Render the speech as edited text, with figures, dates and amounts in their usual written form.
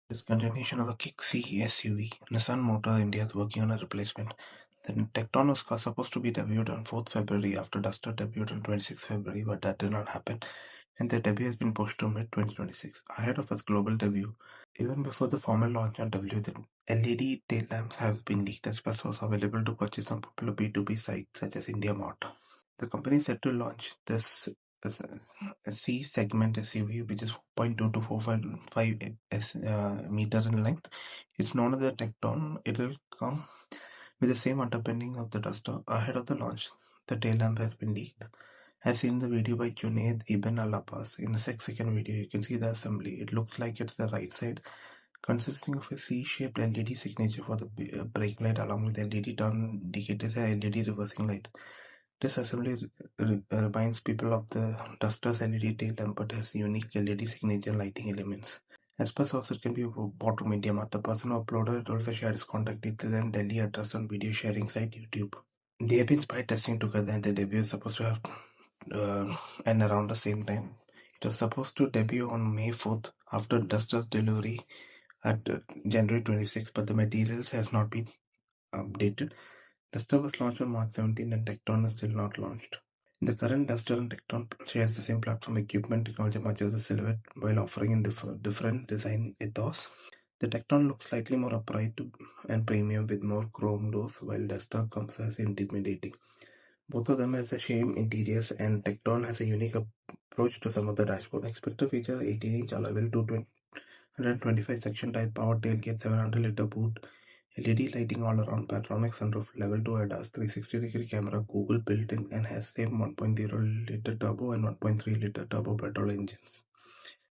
This continuation of a Kick C SUV. Nissan Motor India is working on a replacement. The Tekton was supposed to be debuted on 4th February after Duster debuted on 26th February, but that did not happen, and the debut has been pushed to mid-2026, ahead of its global debut. Even before the formal launch on W, the LED tail lamps have been leaked as pesos available to purchase on popular B2B sites such as IndiaMART. The company is set to launch this C segment SUV, which is 4.2 to 4.5 meter in length. It's known as the Tekton. It will come with the same underpinning of the Duster. Ahead of the launch, the tail lamp has been leaked. As seen in the video by Junaid Ibn Al-Abbas, in the 6-second video, you can see the assembly. It looks like it's the right side, consisting of a C-shaped LED signature for the brake light along with LED turn indicators and LED reversing light. This assembly reminds people of the Duster's LED tail lamp but has unique LED signature lighting elements. As per source, it can be bought from IndiaMART. The person who uploaded it also shared his contact details and Delhi address on video sharing site YouTube. They have been spy testing together and the debut is supposed to have and around the same time. It was supposed to debut on May 4th after Duster's delivery at January 26th, but the materials has not been updated. Duster was launched on March 17 and Tekton is still not launched. The current Duster and Tekton shares the same platform equipment technology much of the silhouette while offering in different design ethos. The Tekton looks slightly more upright and premium with more chrome doors while Duster comes as intimidating. Both of them has the same interiors and Tekton has a unique approach to some of the dashboard. Expect to feature 18-inch alloy wheel, 125 section type power tailgate, 700-liter boot, LED lighting all around, panoramic sunroof, level 2 ADAS, 360-degree camera, Google built-in, and has same 1.0-liter turbo and 1.3-liter turbo petrol engines.